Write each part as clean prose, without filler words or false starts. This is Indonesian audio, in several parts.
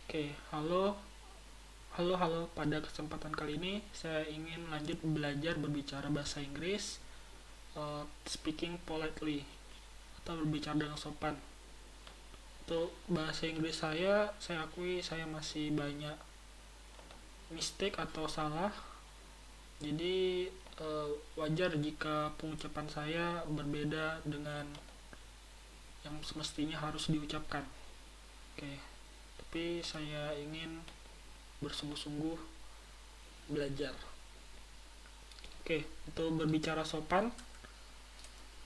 Oke, halo, halo, halo. Pada kesempatan kali ini, saya ingin lanjut belajar berbicara bahasa Inggris, speaking politely, atau berbicara dengan sopan. Untuk bahasa Inggris saya akui saya masih banyak mistake atau salah. Jadi, wajar jika pengucapan saya berbeda dengan yang semestinya harus diucapkan. Oke, tapi saya ingin bersungguh-sungguh belajar. Oke, untuk berbicara sopan,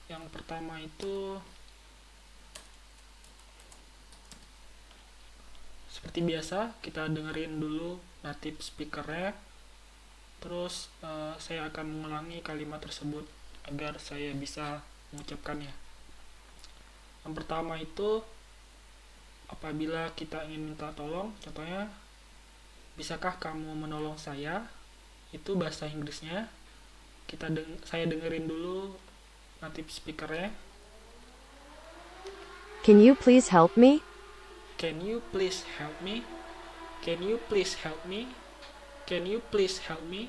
yang pertama itu seperti biasa kita dengerin dulu native speakernya. Terus saya akan mengulangi kalimat tersebut agar saya bisa mengucapkannya. Yang pertama itu apabila kita ingin minta tolong, contohnya, bisakah kamu menolong saya? Itu bahasa Inggrisnya. Saya dengerin dulu native speakernya. Can you please help me? Can you please help me? Can you please help me? Can you please help me?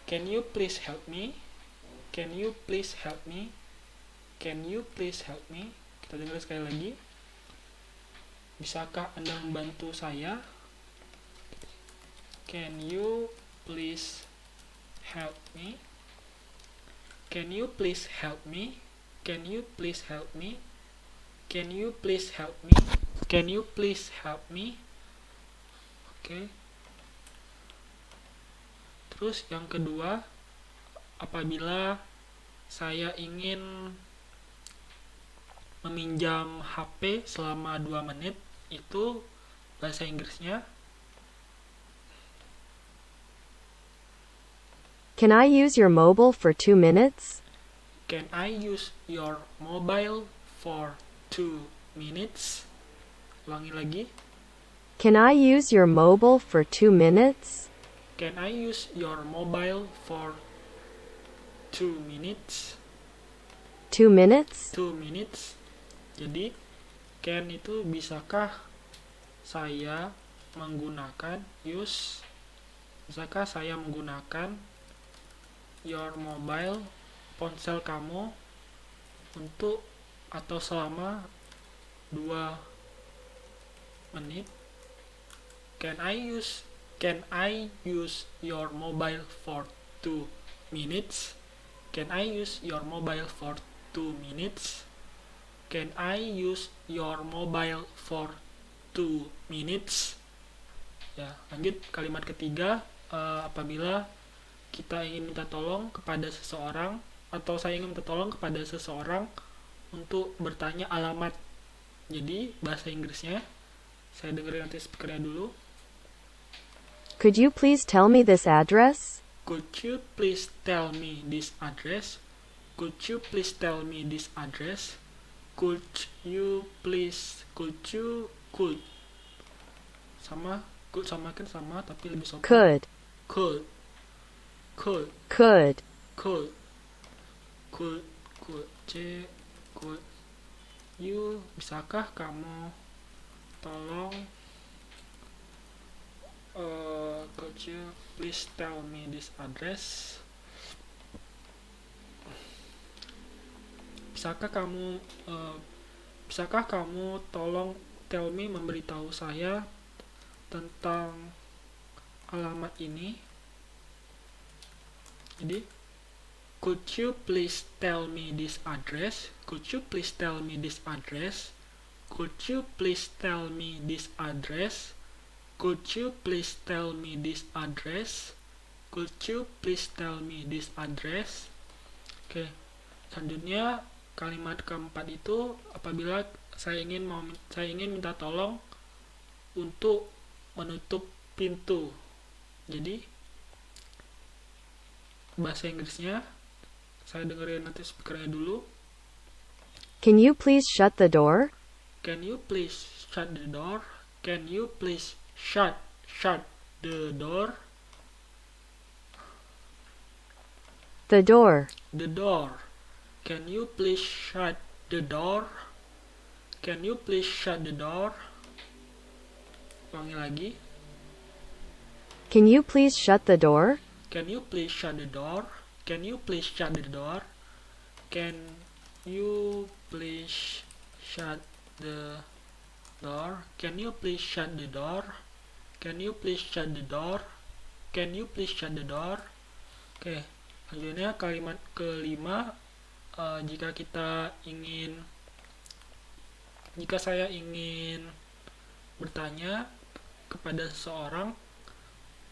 Can you please help me? Can you please help me? Can you please help me? Kita dengar sekali lagi. Bisakah Anda membantu saya? Can you please help me? Can you please help me? Can you please help me? Can you please help me? Can you please help me? Oke. Terus yang kedua, apabila saya ingin meminjam HP selama 2 menit, itu bahasa Inggrisnya Can I use your mobile for 2 minutes? Can I use your mobile for 2 minutes? Ulangi lagi. Can I use your mobile for 2 minutes? Can I use your mobile for 2 minutes? 2 minutes? 2 minutes. Jadi, can itu bisakah saya menggunakan bisakah saya menggunakan your mobile, ponsel kamu, untuk atau selama 2 menit? Can I use your mobile for 2 minutes? Can I use your mobile for 2 minutes? Can I use your mobile for 2 minutes? Ya, lanjut kalimat ketiga, apabila kita ingin minta tolong kepada seseorang, atau saya ingin minta tolong kepada seseorang untuk bertanya alamat. Jadi bahasa Inggrisnya, saya dengerin nanti speakernya dulu. Could you please tell me this address? Could you please tell me this address? Could you please tell me this address? Could you please, could sama, could sama kan sama tapi lebih sopan. Could. Could. Could. Could. Could. Could. Could. Could you, bisakah kamu tolong, could you please tell me this address? Bisakah kamu tolong tell me, memberitahu saya tentang alamat ini? Jadi, could you please tell me this address? Could you please tell me this address? Could you please tell me this address? Could you please tell me this address? Could you please tell me this address? Oke. Selanjutnya kalimat keempat itu apabila saya ingin minta tolong untuk menutup pintu. Jadi bahasa Inggrisnya, saya dengerin nanti speakernya dulu. Can you please shut the door? Can you please shut the door? Can you please shut the door? The door. The door. Can you please shut the door? Can you please shut the door? Ulangi lagi. Can you please shut the door? Can you please shut the door? Can you please shut the door? Can you please shut the door? Can you please shut the door? Can you please shut the door? Can you please shut the door? Oke, selanjutnya kalimat kelima, jika saya ingin bertanya kepada seseorang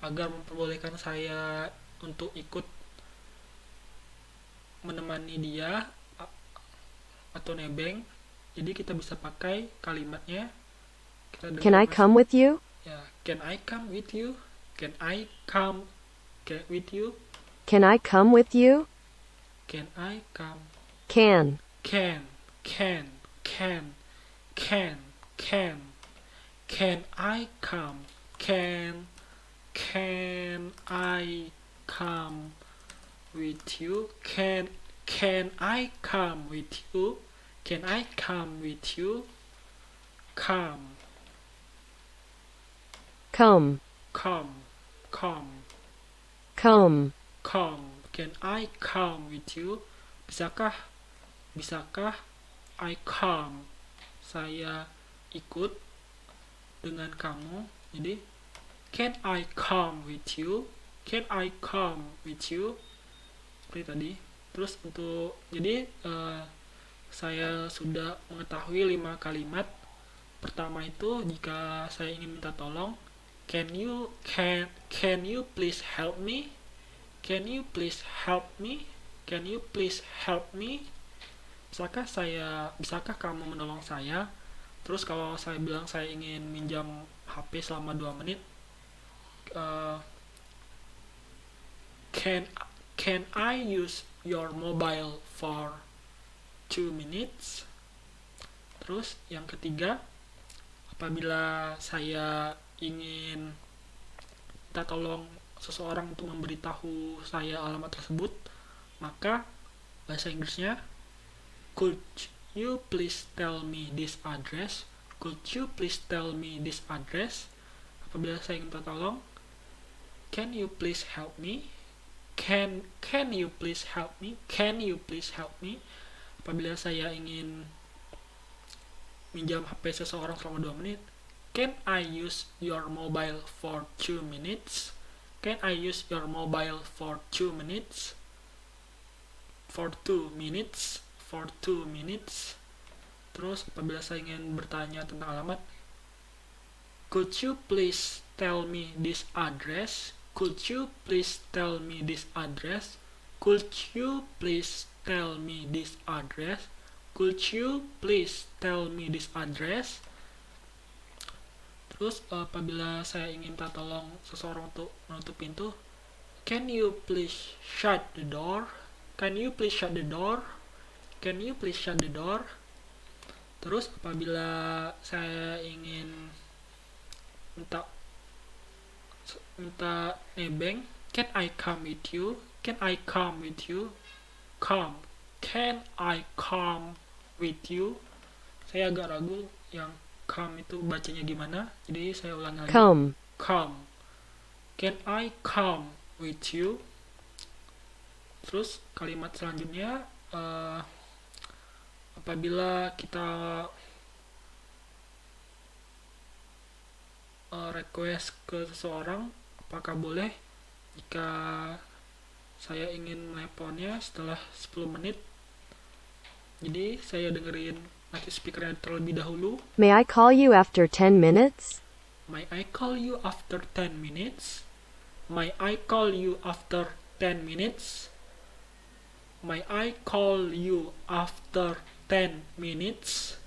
agar memperbolehkan saya untuk ikut menemani dia atau nebeng, jadi kita bisa pakai kalimatnya. Can I come with you? Ya, can I come with you? Can I come with you? Can I come with you? Can I come? Can. Can I come? Can I come with you? Can I come with you? Can I come with you? Come. Come. Can I come with you? Bisakah I come, saya ikut dengan kamu. Jadi can I come with you? Can I come with you? Seperti tadi. Terus saya sudah mengetahui 5 kalimat. Pertama itu jika saya ingin minta tolong, can you please help me? Can you please help me? Can you please help me? Bisakah kamu menolong saya? Terus kalau saya bilang saya ingin minjam HP selama 2 menit, can I use your mobile for 2 minutes? Terus yang ketiga, apabila saya ingin minta tolong seseorang untuk memberitahu saya alamat tersebut, maka bahasa Inggrisnya, could you please tell me this address? Could you please tell me this address? Apabila saya ingin minta tolong, can you please help me? Can you please help me? Can you please help me? Apabila saya ingin minjam HP seseorang selama 2 menit, can I use your mobile for 2 minutes? Can I use your mobile for 2 minutes? For 2 minutes. For 2 minutes. Terus apabila saya ingin bertanya tentang alamat, could you please tell me this address? Could you please tell me this address? Could you please tell me this address? Could you please tell me this address? Terus apabila saya ingin minta tolong seseorang untuk menutup pintu, can you please shut the door? Can you please shut the door? Can you please shut the door? Terus apabila saya ingin minta nebeng, can I come with you? Can I come with you? Come. Can I come with you? Saya agak ragu yang come itu bacanya gimana, jadi saya ulang lagi. Come. Can I come with you? Terus kalimat selanjutnya, apabila kita request ke seseorang, apakah boleh jika saya ingin menelponnya setelah 10 menit? Jadi saya dengerin native speakernya terlebih dahulu. May I call you after 10 minutes? May I call you after 10 minutes? May I call you after 10 minutes? May I call you after 10 minutes?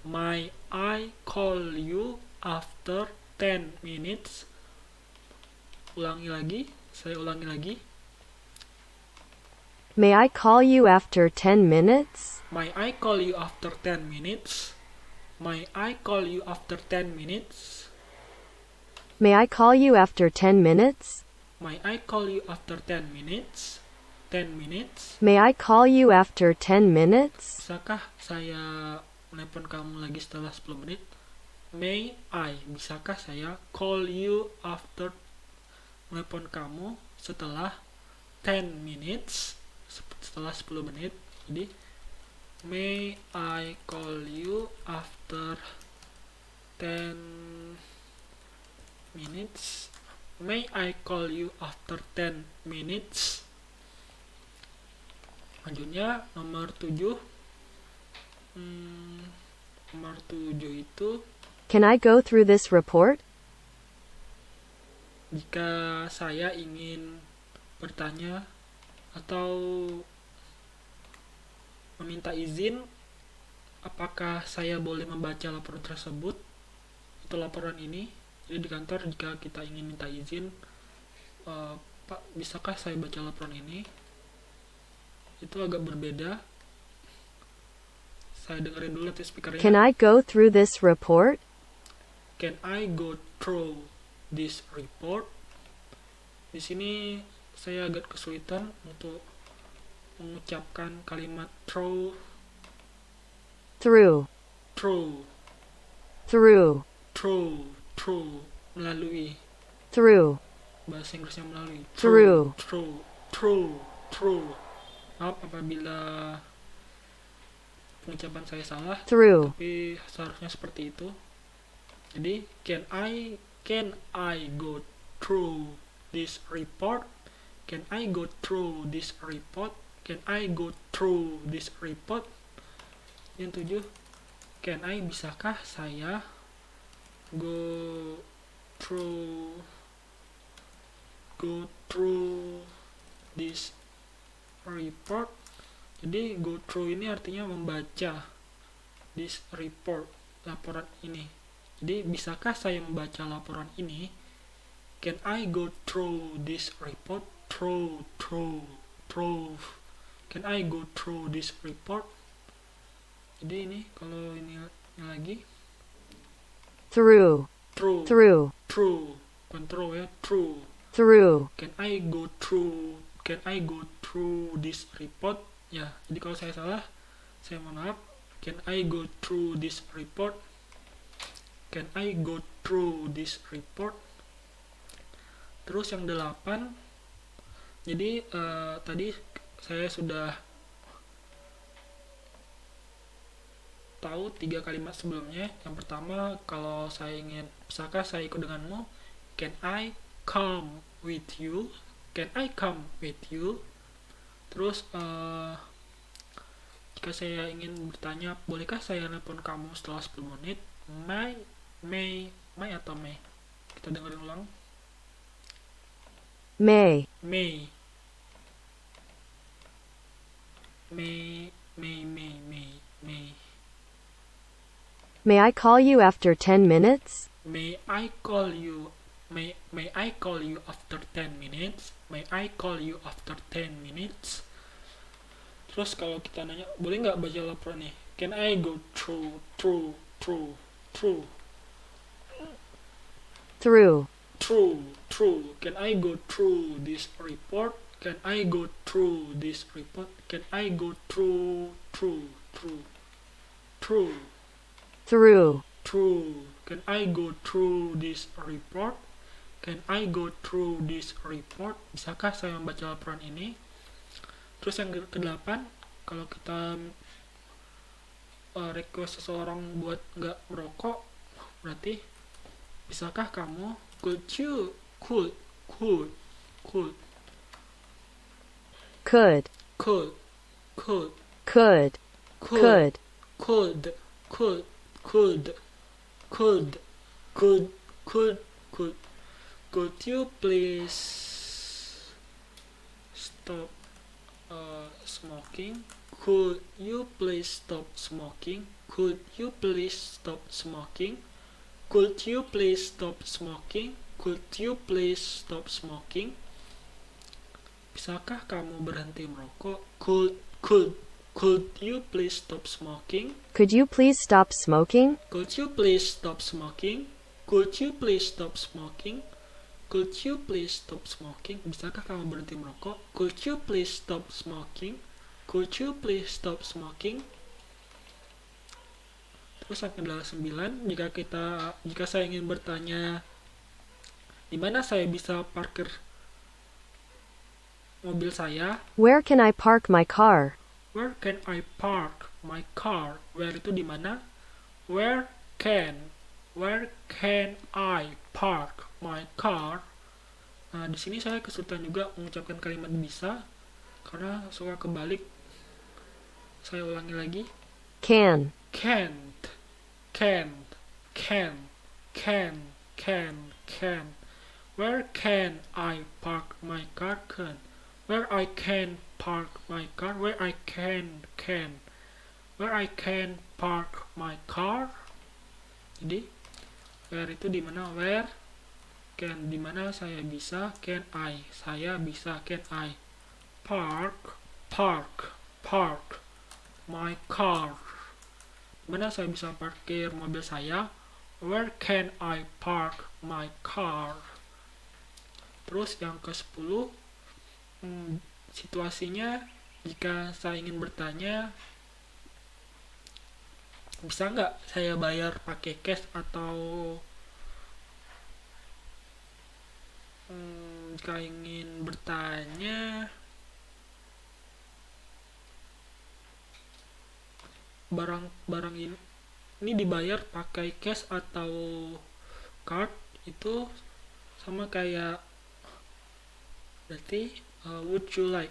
May I call you after 10 minutes? Saya ulangi lagi. May I call you after 10 minutes? May I call you after 10 minutes? May I call you after 10 minutes? May I call you after 10 minutes? May I call you after 10 minutes? 10 minutes? May I call you after 10 minutes? Bisakah saya menelpon kamu lagi setelah 10 menit? May I, bisakah saya call you after, telepon kamu setelah 10 minutes, setelah 10 menit. Jadi may I call you after 10 minutes. May I call you after 10 minutes. Selanjutnya nomor 7. Nomor 7 itu, Can I go through this report? jika saya ingin bertanya atau meminta izin, apakah saya boleh membaca laporan tersebut atau laporan ini. Jadi di kantor jika kita ingin minta izin, Pak, bisakah saya baca laporan ini? Itu agak berbeda. Saya dengerin dulu nanti speakernya. Can I go through this report? Can I go through this report? Di sini saya agak kesulitan untuk mengucapkan kalimat through, Through. through, Through. through, through, melalui. Through. Bahasa Inggrisnya melalui. Through. Through, through, through. Maaf apabila pengucapan saya salah, Through. tapi seharusnya seperti itu. Jadi can I go through this report? Can I go through this report? Can I go through this report? Yang 7, can I, bisakah saya go through this report. Jadi go through ini artinya membaca this report, laporan ini. Jadi bisakah saya membaca laporan ini? Can I go through this report? Through. Can I go through this report? Jadi ini kalau ini lagi Through. through. Through. Control ya, through. Through. Can I go through this report? Ya, jadi kalau saya salah, saya mohon maaf. Can I go through this report? Can I go through this report? Terus yang 8. Jadi tadi saya sudah tahu 3 kalimat sebelumnya. Yang pertama, kalau saya ingin, bisakah saya ikut denganmu? Can I come with you? Can I come with you? Terus jika saya ingin bertanya, bolehkah saya nelpon kamu setelah 10 menit? May atau may? Kita dengerin ulang. May. May. May I call you after 10 minutes? May I call you after 10 minutes? May I call you after 10 minutes? Terus kalau kita nanya, boleh nggak baca laporan nih? Can I go through? Can I go through this report? Can I go through this report? Can I go through? Can I go through this report? Can I go through this report? Bisakah saya membaca laporan ini? Terus yang ke-8, kalau kita request seseorang buat nggak merokok, berarti bisakah kamu, could you please stop smoking? Could you please stop smoking? Could you please stop smoking? Could you please stop smoking? Could you please stop smoking? Bisakah kamu berhenti merokok? Could you please stop smoking? Could you please stop smoking? Could you please stop smoking? Could you please stop smoking? Could you please stop smoking? Bisakah kamu berhenti merokok? Could you please stop smoking? Could you please stop smoking? Terus yang kedua 9, jika saya ingin bertanya di mana saya bisa parkir mobil saya, Where can I park my car? where can I park my car? Where itu di mana? Where can I park my car? Nah, di sini saya kesulitan juga mengucapkan kalimat bisa karena suka kebalik. Saya ulangi lagi. Can. Can't, can't, can. Where can I park my car? Can. Where I can park my car? Where I can. Where I can park my car? Jadi, where itu di mana? Where. Can di mana saya bisa? Can I. Saya bisa. Can I. Park my car. Mana saya bisa parkir mobil saya? Where can I park my car? Terus yang ke-10, situasinya jika saya ingin bertanya, bisa nggak saya bayar pakai cash atau jika ingin bertanya barang ini dibayar pakai cash atau card, itu sama kayak berarti would you like,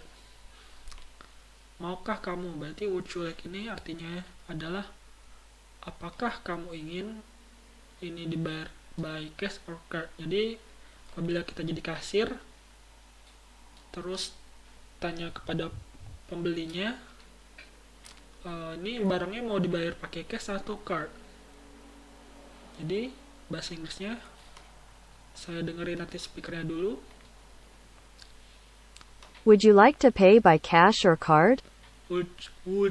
maukah kamu. Berarti would you like ini artinya adalah apakah kamu ingin ini dibayar by cash or card. Jadi apabila kita jadi kasir terus tanya kepada pembelinya, ini barangnya mau dibayar pakai cash atau card. Jadi bahasa Inggrisnya saya dengerin nanti speakernya dulu. Would you like to pay by cash or card? Would you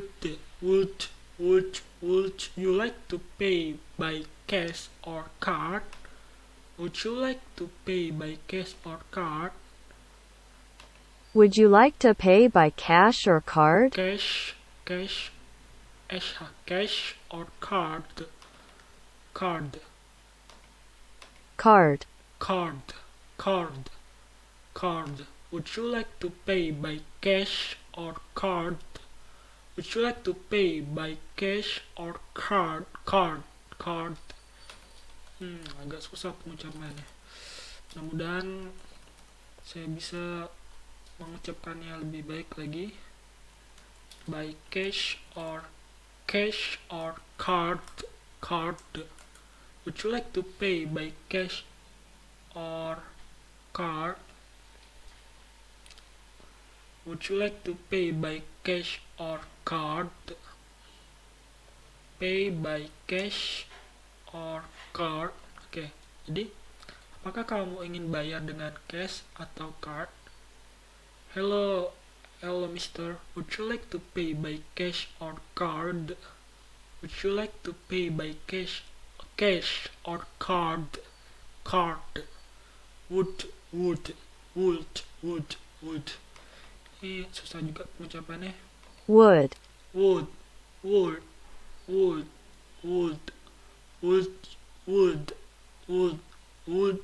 like to pay by cash or card? Would you like to pay by cash or card? Would you like to pay by cash or card? Cash or card. Card. Would you like to pay by cash or card? Would you like to pay by cash or card? Card. Agak susah pengucapannya. Mudah-mudahan saya bisa mengucapkannya lebih baik lagi. By cash or card. Would you like to pay by cash or card? Would you like to pay by cash or card? Pay by cash or card. Oke, jadi apakah kamu ingin bayar dengan cash atau card? Hello mister, would you like to pay by cash or card? Would you like to pay by cash or card? Would. Ini susah juga pengucapannya. Would. Would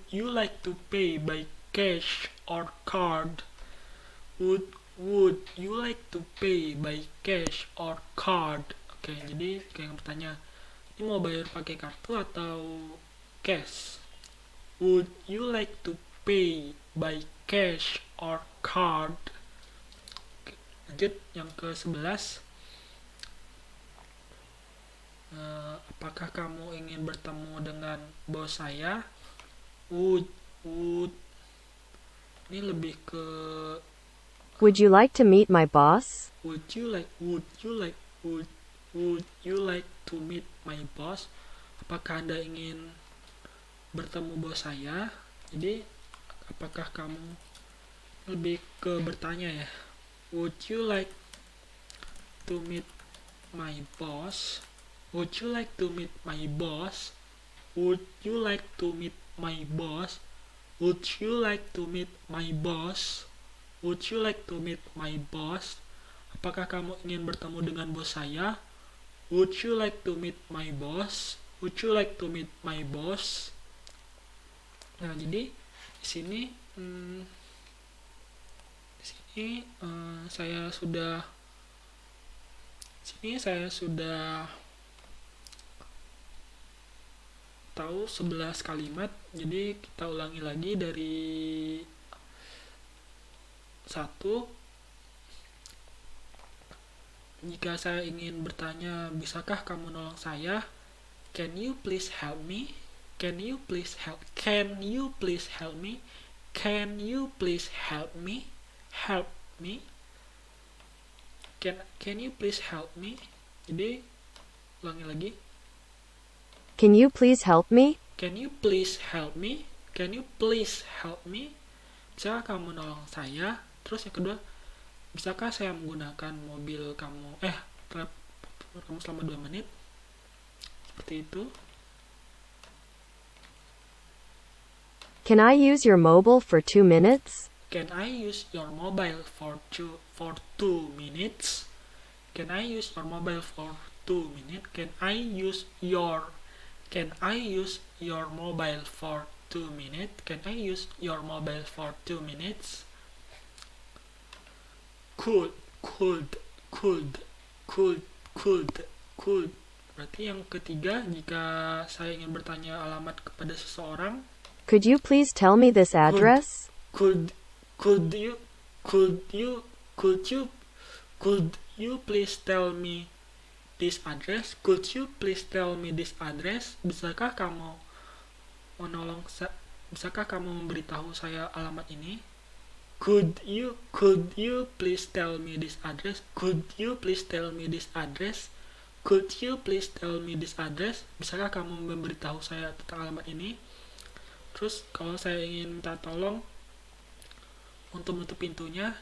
you like to pay by cash or card? Would you like to pay by cash or card? Oke, jadi kayak bertanya, ini mau bayar pakai kartu atau cash? Would you like to pay by cash or card? Oke, lanjut yang ke-11. Apakah kamu ingin bertemu dengan bos saya? Would. Ini lebih ke Would you like to meet my boss? Would you like to meet my boss? Apakah Anda ingin bertemu bos saya? Jadi apakah kamu lebih ke bertanya ya? Would you like to meet my boss? Would you like to meet my boss? Would you like to meet my boss? Would you like to meet my boss? Would you like to meet my boss? Apakah kamu ingin bertemu dengan bos saya? Would you like to meet my boss? Would you like to meet my boss? Nah, jadi di sini saya sudah tahu 11 kalimat. Jadi kita ulangi lagi dari 1. Jika saya ingin bertanya, bisakah kamu nolong saya? Can you please help me? Can you please help? Can you please help me? Can you please help me? Help me? Can you please help me? Jadi ulangi lagi. Can you please help me? Can you please help me? Can you please help me? Bisakah kamu nolong saya? Terus yang kedua, bisakah saya menggunakan mobil kamu? Kamu selama 2 menit? Seperti itu. Can I use your mobile for 2 minutes? Can I use your mobile for 2 minutes? Can I use your mobile for 2 minutes? Can I use your mobile for 2 minutes? Can I use your mobile for 2 minutes? Could. Berarti yang ketiga, jika saya ingin bertanya alamat kepada seseorang, could you please tell me this address? Could you please tell me this address? Could you please tell me this address? Bisakah kamu memberitahu saya alamat ini? Could you please tell me this address? Could you please tell me this address? Could you please tell me this address? Bisakah kamu memberitahu saya tentang alamat ini? Terus kalau saya ingin minta tolong untuk menutup pintunya,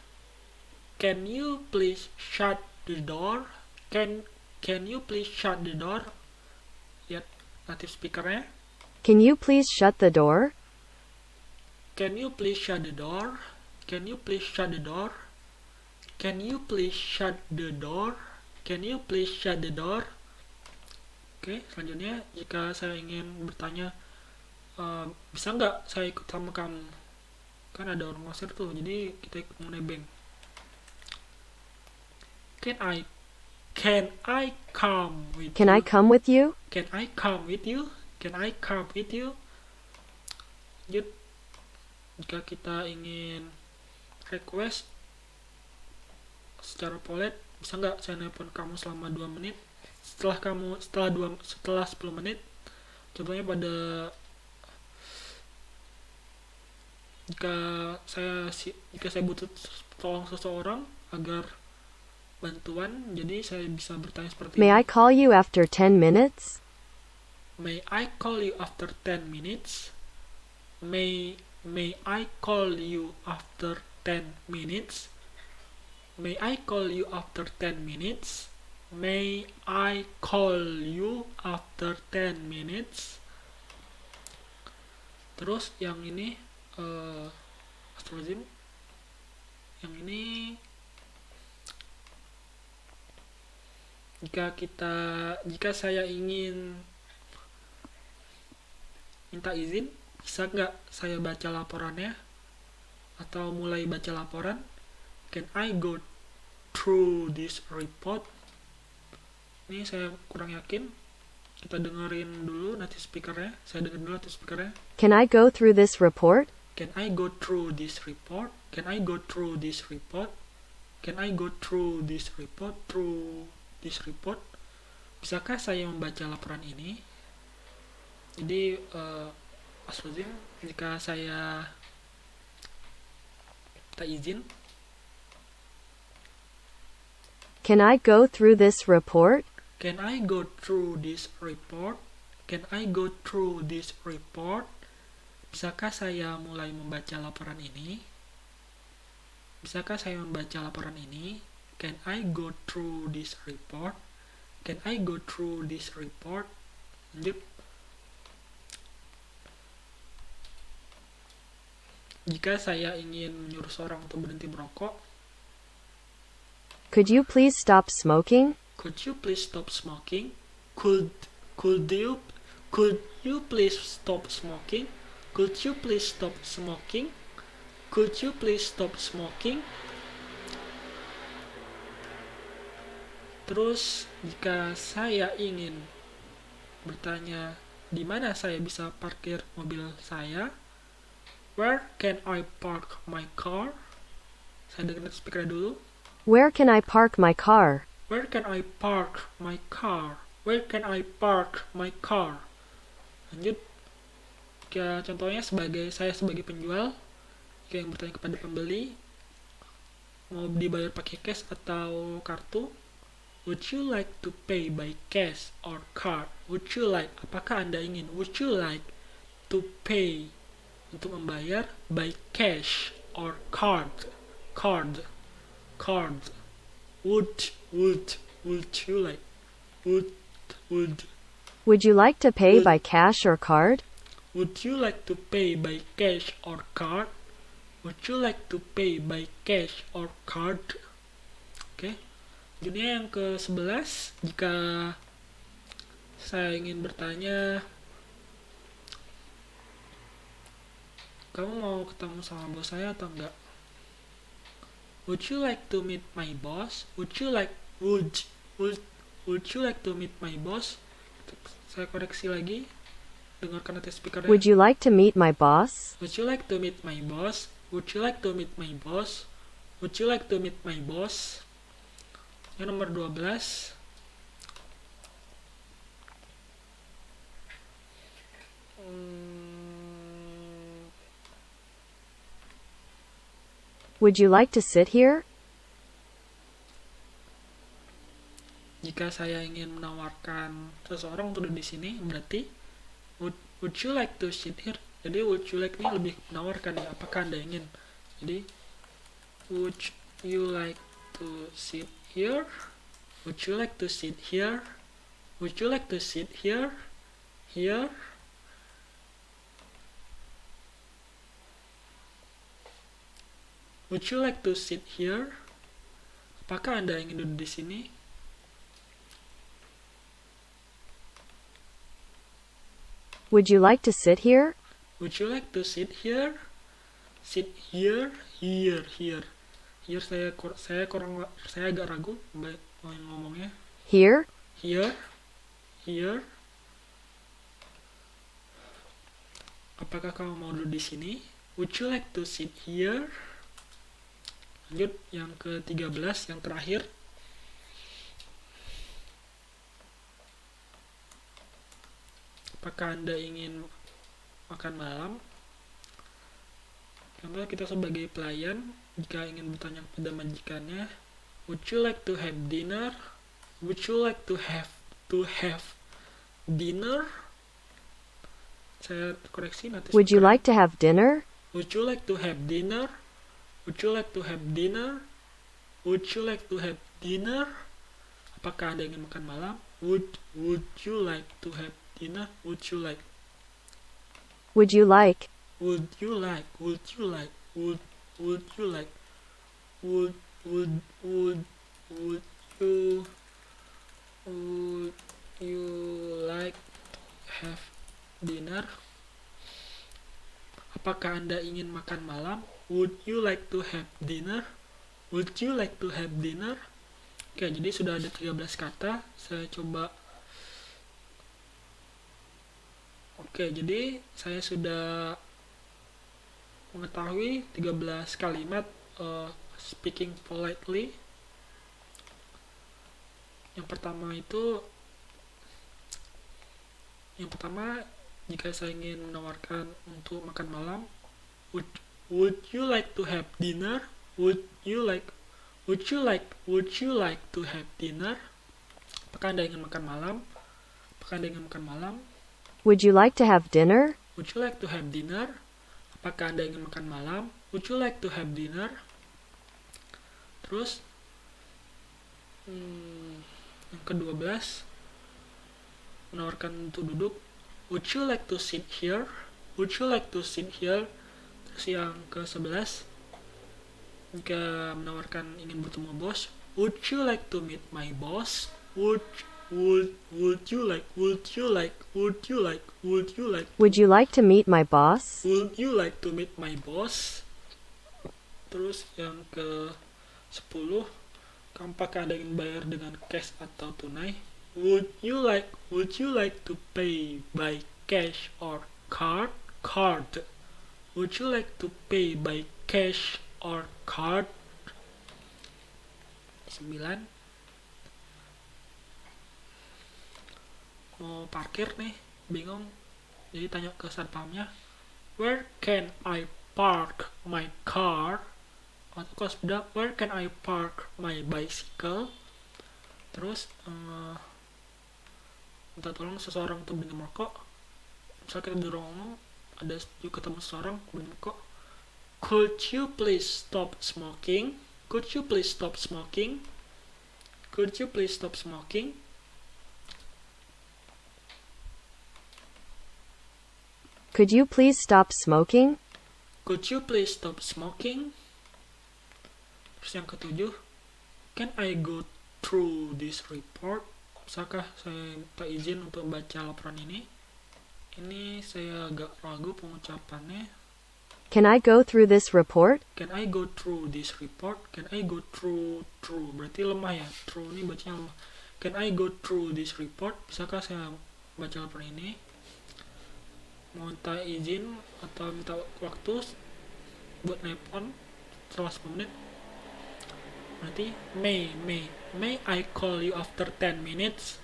can you please shut the door? Can you please shut the door? Lihat native speakernya. Can you please shut the door? Can you please shut the door? Can you please shut the door? Can you please shut the door? Can you please shut the door? Oke, selanjutnya jika saya ingin bertanya, bisa nggak saya ikut sama kamu? Kan ada orang ngosir tuh, jadi kita ikut nebeng. Can I come with Can you? I come with you? Can I come with you? Can I come with you? Lanjut, jika kita ingin request secara polite, bisa nggak saya nelpon kamu selama 2 menit? Setelah 10 menit. Contohnya pada jika saya butuh tolong seseorang agar bantuan, jadi saya bisa bertanya seperti May ini. I call you after 10 minutes? May I call you after 10 minutes? May I call you after 10 minutes? May I call you after 10 minutes? May I call you after 10 minutes? Terus yang ini astagfirullahaladzim. Yang ini jika saya ingin minta izin, bisa nggak saya baca laporannya atau mulai baca laporan? Can I go through this report? Ini saya kurang yakin. Kita dengerin dulu native speakernya. Saya dengerin dulu native speakernya. Can I go through this report? Can I go through this report? Can I go through this report? Can I go through this report? Through this report? Bisakah saya membaca laporan ini? Jadi astagfirullahaladzim, jika saya minta izin, can I go through this report? Can I go through this report? Can I go through this report? Bisakah saya mulai membaca laporan ini? Bisakah saya membaca laporan ini? Can I go through this report? Can I go through this report? Lanjut. Jika saya ingin menyuruh seorang untuk berhenti merokok, could you please stop smoking? Could you please stop smoking? Could could you could you please stop smoking? Could you please stop smoking? Could you please stop smoking? Terus jika saya ingin bertanya di mana saya bisa parkir mobil saya, where can I park my car? Saya dengar speaker dulu. Where can I park my car? Where can I park my car? Where can I park my car? Lanjut. Ya, contohnya saya sebagai penjual yang bertanya kepada pembeli mau dibayar pakai cash atau kartu. Would you like to pay by cash or card? Would you like, apakah Anda ingin? Would you like to pay, untuk membayar, by cash or card? Card. Would you like? Would you like to pay Would- by cash or card? Would you like to pay by cash or card? Would you like to pay by cash or card? Oke. Jadi yang ke-11, jika saya ingin bertanya, kamu mau ketemu sama bos saya atau enggak? Would you like to meet my boss? Would you like to meet my boss? Saya koreksi lagi. Dengarkan nanti speakernya. Would you like to meet my boss? Would you like to meet my boss? Would you like to meet my boss? Would you like to meet my boss? Yang nomor 12. Would you like to sit here? Jika saya ingin menawarkan seseorang untuk duduk di sini, berarti would you like to sit here? Jadi would you like ini lebih menawarkan ya, apakah Anda ingin. Jadi would you like to sit here? Would you like to sit here? Would you like to sit here? Here? Would you like to sit here? Apakah Anda ingin duduk di sini? Would you like to sit here? Would you like to sit here? Sit here, here. Here saya agak ragu mau ngomongnya. Here? Here. Apakah kamu mau duduk di sini? Would you like to sit here? Lanjut yang ke-13, yang terakhir. Apakah Anda ingin makan malam? Contoh kita sebagai pelayan, jika ingin bertanya kepada majikannya, would you like to have dinner? Would you like to have dinner? Saya koreksi nanti. Would you like to have dinner? Would you like to have dinner? Would you like to have dinner? Would you like to have dinner? Apakah Anda ingin makan malam? Would you like to have dinner? Would you like? Would you like? Would you like? Would you like? Would you like? Would you like to have dinner? Apakah Anda ingin makan malam? Would you like to have dinner? Would you like to have dinner? Oke, jadi sudah ada 13 kata. Saya coba. Oke, jadi saya sudah mengetahui 13 kalimat speaking politely. Yang pertama, jika saya ingin menawarkan untuk makan malam, would you like to have dinner? Would you like to have dinner? Apakah Anda ingin makan malam? Would you like to have dinner? Would you like to have dinner? Apakah Anda ingin makan malam? Would you like to have dinner? Terus yang ke-12, menawarkan untuk duduk. Would you like to sit here? Would you like to sit here? Terus yang ke-11, jika menawarkan ingin bertemu bos, would you like to meet my boss? Would would you like would you like would you like would you like Would you like to meet my boss? would you like to meet my boss? Terus yang ke 10, apakah ada yang bayar dengan cash atau tunai? Would you like to pay by cash or card? Card. Would you like to pay by cash or card? 9. Mau parkir nih, bingung. Jadi tanya ke satpamnya, where can I park my car? Atau kalau sudah, where can I park my bicycle? Terus minta tolong seseorang untuk berhenti merokok. Misalnya kita dorong, ada juga ketemu seseorang berhenti merokok. Could you please stop smoking? Could you please stop smoking? Could you please stop smoking? Could you please stop smoking? Could you please stop smoking? Terus yang ke-7, can I go through this report? Bisakah saya minta izin untuk baca laporan ini? Ini saya agak ragu pengucapannya. Can I go through this report? Can I go through this report? Can I go through berarti lemah ya. Through ini bacanya lemah. Can I go through this report? Bisakah saya baca laporan ini? Mau minta izin atau minta waktu buat nelpon setelah 10 menit. Berarti may I call you after 10 minutes?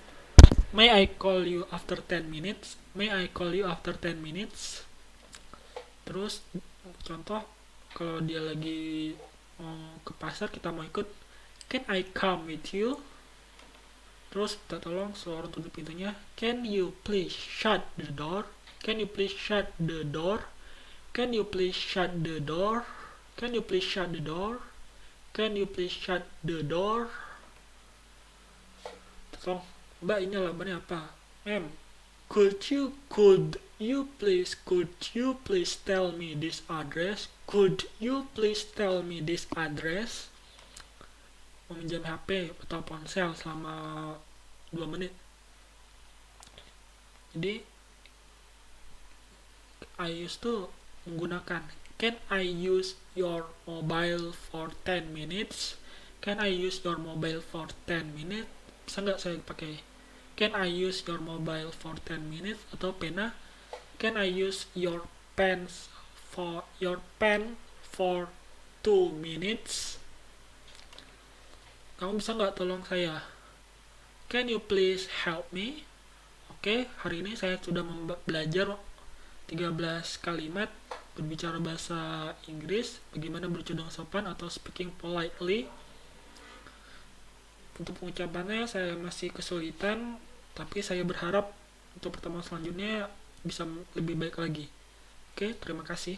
May I call you after 10 minutes? May I call you after 10 minutes? Terus contoh kalau dia lagi mau ke pasar, kita mau ikut, can I come with you? Terus kita tolong seorang tutup pintunya, can you please shut the door? Can you please shut the door? Can you please shut the door? Can you please shut the door? Can you please shut the door? Tolong, Mbak, ini alamatnya apa? Ma'am, could you please tell me this address? Could you please tell me this address? Meminjam HP atau ponsel selama 2 menit. Jadi I used to menggunakan can I use your mobile for 10 minutes? Can I use your mobile for 10 minutes? Bisa nggak saya pakai can I use your mobile for 10 minutes? Atau pena, can I use your pen for 2 minutes? Kamu bisa nggak tolong saya? Can you please help me? Oke, hari ini saya sudah belajar 13 kalimat berbicara bahasa Inggris, bagaimana berbicara dengan sopan atau speaking politely. Untuk pengucapannya saya masih kesulitan, tapi saya berharap untuk pertemuan selanjutnya bisa lebih baik lagi. Oke, terima kasih.